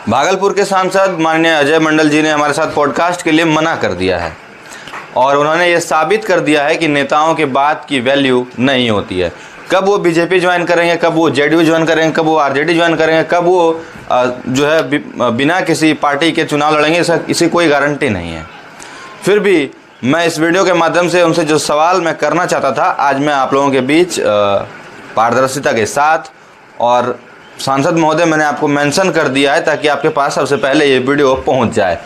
भागलपुर के सांसद माननीय अजय मंडल जी ने हमारे साथ पॉडकास्ट के लिए मना कर दिया है और उन्होंने ये साबित कर दिया है कि नेताओं के बात की वैल्यू नहीं होती है। कब वो बीजेपी ज्वाइन करेंगे, कब वो जेडीयू ज्वाइन करेंगे, कब वो आरजेडी ज्वाइन करेंगे, कब वो जो है बिना किसी पार्टी के चुनाव लड़ेंगे, इसकी कोई गारंटी नहीं है। फिर भी मैं इस वीडियो के माध्यम से उनसे जो सवाल मैं करना चाहता था, आज मैं आप लोगों के बीच पारदर्शिता के साथ, और सांसद महोदय मैंने आपको मेंशन कर दिया है ताकि आपके पास सबसे पहले ये वीडियो पहुंच जाए।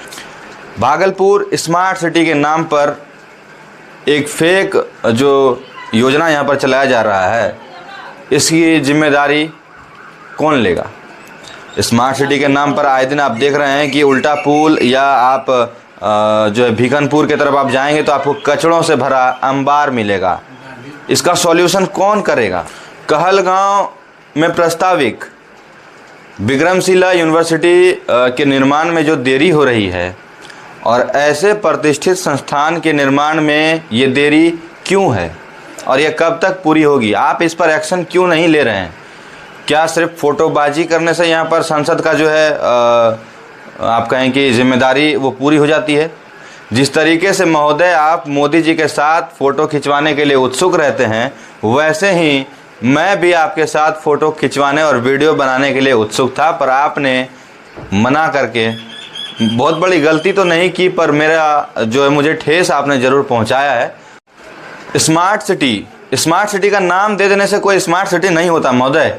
भागलपुर स्मार्ट सिटी के नाम पर एक फेक जो योजना यहाँ पर चलाया जा रहा है, इसकी जिम्मेदारी कौन लेगा? स्मार्ट सिटी के नाम पर आए दिन आप देख रहे हैं कि उल्टा पुल या आप जो है भीखनपुर की तरफ आप जाएंगे तो आपको कचड़ों से भरा अंबार मिलेगा। इसका सॉल्यूशन कौन करेगा? कहलगांव में प्रस्तावित विक्रमशिला यूनिवर्सिटी के निर्माण में जो देरी हो रही है और ऐसे प्रतिष्ठित संस्थान के निर्माण में ये देरी क्यों है और ये कब तक पूरी होगी? आप इस पर एक्शन क्यों नहीं ले रहे हैं? क्या सिर्फ फोटोबाजी करने से यहाँ पर संसद का जो है आप कहें कि जिम्मेदारी वो पूरी हो जाती है? जिस तरीके से महोदय आप मोदी जी के साथ फ़ोटो खिंचवाने के लिए उत्सुक रहते हैं, वैसे ही मैं भी आपके साथ फ़ोटो खिंचवाने और वीडियो बनाने के लिए उत्सुक था, पर आपने मना करके बहुत बड़ी गलती तो नहीं की, पर मेरा जो है मुझे ठेस आपने ज़रूर पहुंचाया है। स्मार्ट सिटी का नाम दे देने से कोई स्मार्ट सिटी नहीं होता महोदय।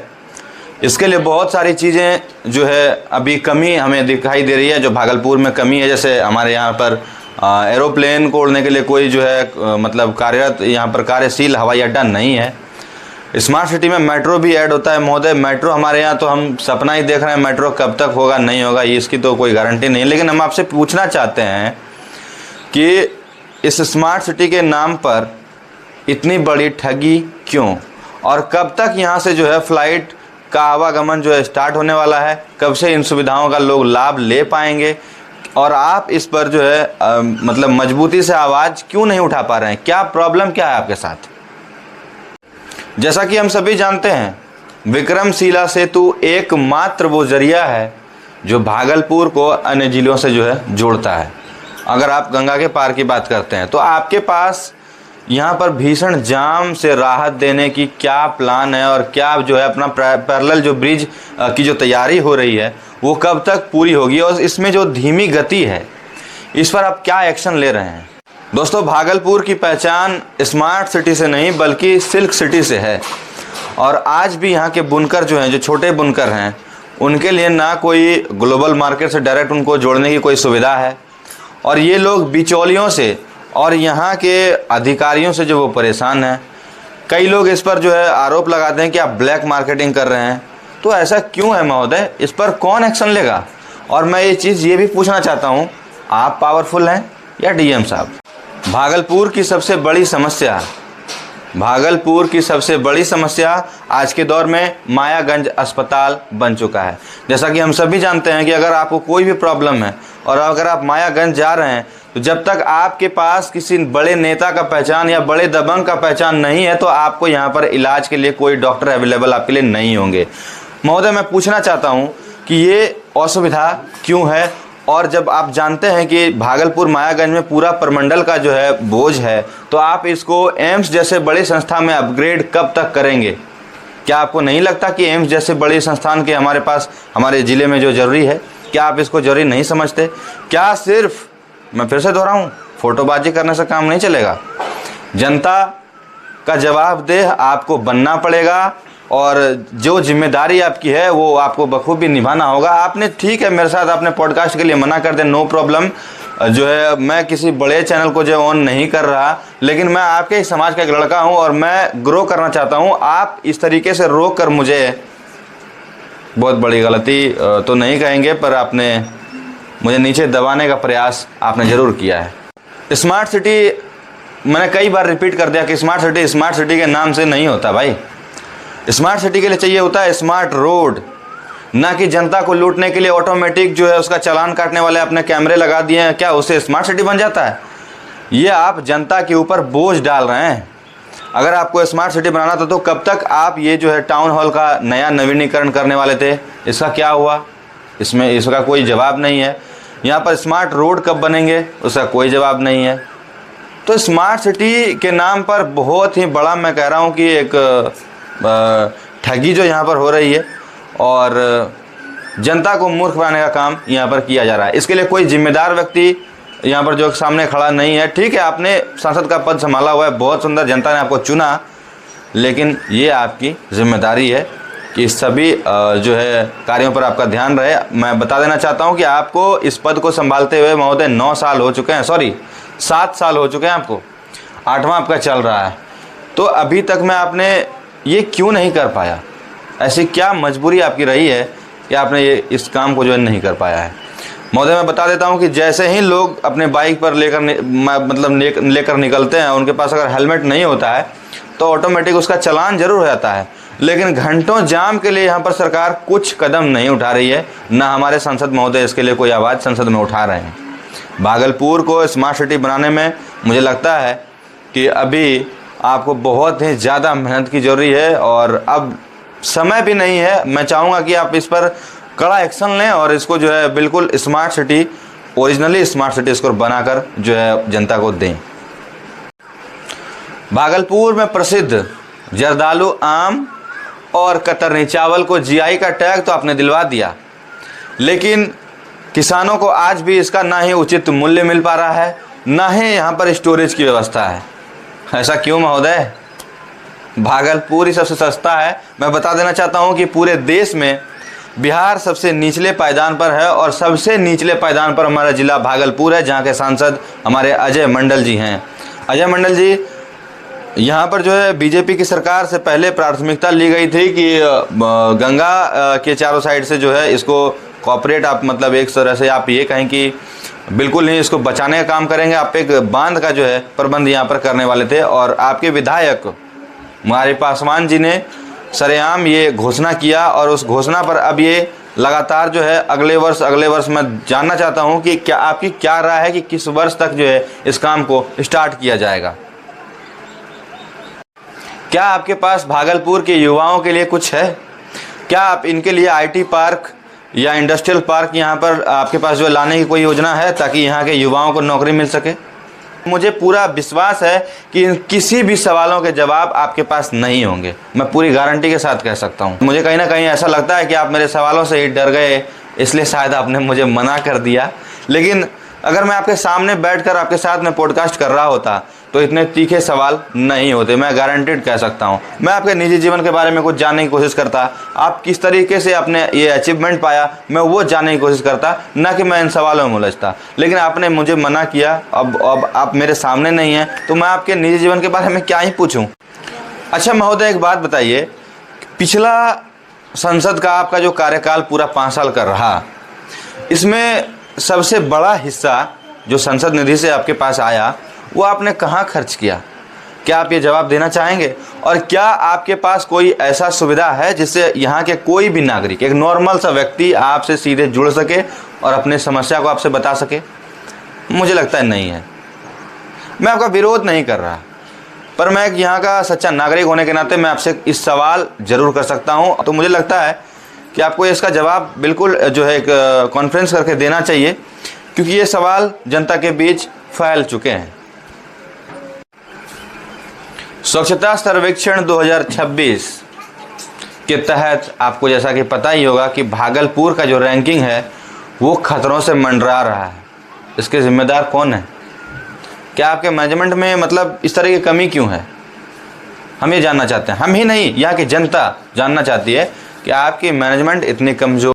इसके लिए बहुत सारी चीज़ें जो है अभी कमी हमें दिखाई दे रही है, जो भागलपुर में कमी है। जैसे हमारे यहाँ पर एरोप्लेन को उड़ने के लिए कोई जो है मतलब कार्यरत यहाँ पर कार्यशील हवाई अड्डा नहीं है। स्मार्ट सिटी में मेट्रो भी ऐड होता है महोदय। मेट्रो हमारे यहाँ तो हम सपना ही देख रहे हैं, मेट्रो कब तक होगा नहीं होगा ये इसकी तो कोई गारंटी नहीं है। लेकिन हम आपसे पूछना चाहते हैं कि इस स्मार्ट सिटी के नाम पर इतनी बड़ी ठगी क्यों, और कब तक यहाँ से जो है फ्लाइट का आवागमन जो है स्टार्ट होने वाला है? कब से इन सुविधाओं का लोग लाभ ले पाएंगे? और आप इस पर जो है मतलब मजबूती से आवाज़ क्यों नहीं उठा पा रहे हैं? क्या प्रॉब्लम क्या है आपके साथ? जैसा कि हम सभी जानते हैं, विक्रमशिला सेतु एकमात्र वो जरिया है जो भागलपुर को अन्य जिलों से जो है जोड़ता है। अगर आप गंगा के पार की बात करते हैं तो आपके पास यहाँ पर भीषण जाम से राहत देने की क्या प्लान है, और क्या जो है अपना पैरेलल जो ब्रिज की जो तैयारी हो रही है वो कब तक पूरी होगी, और इसमें जो धीमी गति है इस पर आप क्या एक्शन ले रहे हैं? दोस्तों, भागलपुर की पहचान स्मार्ट सिटी से नहीं बल्कि सिल्क सिटी से है, और आज भी यहाँ के बुनकर जो हैं, जो छोटे बुनकर हैं, उनके लिए ना कोई ग्लोबल मार्केट से डायरेक्ट उनको जोड़ने की कोई सुविधा है, और ये लोग बिचौलियों से और यहाँ के अधिकारियों से जो वो परेशान हैं। कई लोग इस पर जो है आरोप लगाते हैं कि आप ब्लैक मार्केटिंग कर रहे हैं। तो ऐसा क्यों है महोदय? इस पर कौन एक्शन लेगा? और मैं ये चीज़ ये भी पूछना चाहता हूँ, आप पावरफुल हैं या डीएम साहब? भागलपुर की सबसे बड़ी समस्या आज के दौर में मायागंज अस्पताल बन चुका है। जैसा कि हम सभी जानते हैं कि अगर आपको कोई भी प्रॉब्लम है और अगर आप मायागंज जा रहे हैं, तो जब तक आपके पास किसी बड़े नेता का पहचान या बड़े दबंग का पहचान नहीं है, तो आपको यहाँ पर इलाज के लिए कोई डॉक्टर अवेलेबल आपके लिए नहीं होंगे। महोदय, मैं पूछना चाहता हूँ कि ये असुविधा क्यों है? और जब आप जानते हैं कि भागलपुर मायागंज में पूरा प्रमंडल का जो है बोझ है, तो आप इसको एम्स जैसे बड़ी संस्था में अपग्रेड कब तक करेंगे? क्या आपको नहीं लगता कि एम्स जैसे बड़ी संस्थान के हमारे पास हमारे ज़िले में जो ज़रूरी है, क्या आप इसको ज़रूरी नहीं समझते? क्या सिर्फ, मैं फिर से दोहराऊँ, फ़ोटोबाजी करने से काम नहीं चलेगा? जनता का जवाबदेह आपको बनना पड़ेगा, और जो जिम्मेदारी आपकी है वो आपको बखूबी निभाना होगा। आपने ठीक है मेरे साथ आपने पॉडकास्ट के लिए मना कर दे, नो प्रॉब्लम, जो है मैं किसी बड़े चैनल को जो ऑन नहीं कर रहा, लेकिन मैं आपके ही समाज का एक लड़का हूं और मैं ग्रो करना चाहता हूं। आप इस तरीके से रोक कर मुझे, बहुत बड़ी गलती तो नहीं कहेंगे, पर आपने मुझे नीचे दबाने का प्रयास आपने ज़रूर किया है। स्मार्ट सिटी, मैंने कई बार रिपीट कर दिया कि स्मार्ट सिटी के नाम से नहीं होता भाई। स्मार्ट सिटी के लिए चाहिए होता है स्मार्ट रोड, ना कि जनता को लूटने के लिए ऑटोमेटिक जो है उसका चालान काटने वाले अपने कैमरे लगा दिए हैं। क्या उससे स्मार्ट सिटी बन जाता है? ये आप जनता के ऊपर बोझ डाल रहे हैं। अगर आपको स्मार्ट सिटी बनाना था तो कब तक आप ये जो है टाउन हॉल का नया नवीनीकरण करने वाले थे? इसका क्या हुआ? इसमें इसका कोई जवाब नहीं है। यहाँ पर स्मार्ट रोड कब बनेंगे, उसका कोई जवाब नहीं है। तो स्मार्ट सिटी के नाम पर बहुत ही बड़ा, मैं कह रहा हूँ कि एक ठगी जो यहाँ पर हो रही है और जनता को मूर्ख बनाने का काम यहाँ पर किया जा रहा है। इसके लिए कोई जिम्मेदार व्यक्ति यहाँ पर जो सामने खड़ा नहीं है। ठीक है, आपने सांसद का पद संभाला हुआ है, बहुत सुंदर, जनता ने आपको चुना, लेकिन ये आपकी जिम्मेदारी है कि सभी जो है कार्यों पर आपका ध्यान रहे। मैं बता देना चाहता हूँ कि आपको इस पद को संभालते हुए महोदय 9 साल हो चुके हैं, 7 साल हो चुके हैं, आपको 8वां आपका चल रहा है। तो अभी तक में आपने ये क्यों नहीं कर पाया? ऐसी क्या मजबूरी आपकी रही है कि आपने ये इस काम को जो है नहीं कर पाया है? महोदय मैं बता देता हूँ कि जैसे ही लोग अपने बाइक पर लेकर निकलते हैं, उनके पास अगर हेलमेट नहीं होता है तो ऑटोमेटिक उसका चालान जरूर हो जाता है, लेकिन घंटों जाम के लिए यहाँ पर सरकार कुछ कदम नहीं उठा रही है। ना हमारे सांसद महोदय इसके लिए कोई आवाज़ संसद में उठा रहे हैं। भागलपुर को स्मार्ट सिटी बनाने में मुझे लगता है कि अभी आपको बहुत ही ज़्यादा मेहनत की ज़रूरी है और अब समय भी नहीं है। मैं चाहूँगा कि आप इस पर कड़ा एक्शन लें और इसको जो है बिल्कुल smart city, originally smart city इसको बनाकर जो है जनता को दें। भागलपुर में प्रसिद्ध जर्दालू आम और कतरनी चावल को जीआई का टैग तो आपने दिलवा दिया, लेकिन किसानों को आज भी इसका ना ही उचित मूल्य मिल पा रहा है, ना ही यहाँ पर स्टोरेज की व्यवस्था है। ऐसा क्यों महोदय? भागलपुर ही सबसे सस्ता है। मैं बता देना चाहता हूँ कि पूरे देश में बिहार सबसे निचले पायदान पर है और सबसे निचले पायदान पर हमारा ज़िला भागलपुर है, जहाँ के सांसद हमारे अजय मंडल जी हैं। अजय मंडल जी, यहाँ पर जो है बीजेपी की सरकार से पहले प्राथमिकता ली गई थी कि गंगा के चारों साइड से जो है इसको कॉर्पोरेट, आप मतलब एक तरह से आप ये कहें कि बिल्कुल नहीं इसको बचाने का काम करेंगे। आप एक बांध का जो है प्रबंध यहाँ पर करने वाले थे और आपके विधायक मुरारी पासवान जी ने सरेआम ये घोषणा किया और उस घोषणा पर अब ये लगातार जो है अगले वर्ष मैं जानना चाहता हूँ कि क्या आपकी क्या राय है कि किस वर्ष तक जो है इस काम को स्टार्ट किया जाएगा? क्या आपके पास भागलपुर के युवाओं के लिए कुछ है? क्या आप इनके लिए आईटी पार्क या इंडस्ट्रियल पार्क यहाँ पर आपके पास जो लाने की कोई योजना है ताकि यहाँ के युवाओं को नौकरी मिल सके? मुझे पूरा विश्वास है कि इन किसी भी सवालों के जवाब आपके पास नहीं होंगे, मैं पूरी गारंटी के साथ कह सकता हूँ। मुझे कहीं ना कहीं ऐसा लगता है कि आप मेरे सवालों से ही डर गए, इसलिए शायद आपने मुझे मना कर दिया। लेकिन अगर मैं आपके सामने बैठकर आपके साथ में पॉडकास्ट कर रहा होता तो इतने तीखे सवाल नहीं होते, मैं गारंटेड कह सकता हूँ। मैं आपके निजी जीवन के बारे में कुछ जानने की कोशिश करता, आप किस तरीके से आपने ये अचीवमेंट पाया, मैं वो जानने की कोशिश करता, ना कि मैं इन सवालों में उलझता। लेकिन आपने मुझे मना किया। अब आप मेरे सामने नहीं हैं तो मैं आपके निजी जीवन के बारे में क्या ही पूछूँ। अच्छा महोदय, एक बात बताइए, पिछला संसद का आपका जो कार्यकाल पूरा 5 साल का रहा, इसमें सबसे बड़ा हिस्सा जो संसद निधि से आपके पास आया वो आपने कहाँ खर्च किया? क्या आप ये जवाब देना चाहेंगे? और क्या आपके पास कोई ऐसा सुविधा है जिससे यहाँ के कोई भी नागरिक, एक नॉर्मल सा व्यक्ति आपसे सीधे जुड़ सके और अपने समस्या को आपसे बता सके? मुझे लगता है नहीं है। मैं आपका विरोध नहीं कर रहा, पर मैं यहाँ का सच्चा नागरिक होने के नाते मैं आपसे इस सवाल ज़रूर कर सकता हूँ। तो मुझे लगता है कि आपको इसका जवाब बिल्कुल जो है एक कॉन्फ्रेंस करके देना चाहिए, क्योंकि ये सवाल जनता के बीच फैल चुके हैं। स्वच्छता सर्वेक्षण 2026 के तहत आपको जैसा कि पता ही होगा कि भागलपुर का जो रैंकिंग है वो खतरों से मंडरा रहा है। इसके जिम्मेदार कौन है? क्या आपके मैनेजमेंट में मतलब इस तरह की कमी क्यों है? हम ये जानना चाहते हैं। हम ही नहीं, यहाँ की जनता जानना चाहती है कि आपकी मैनेजमेंट इतनी कमज़ोर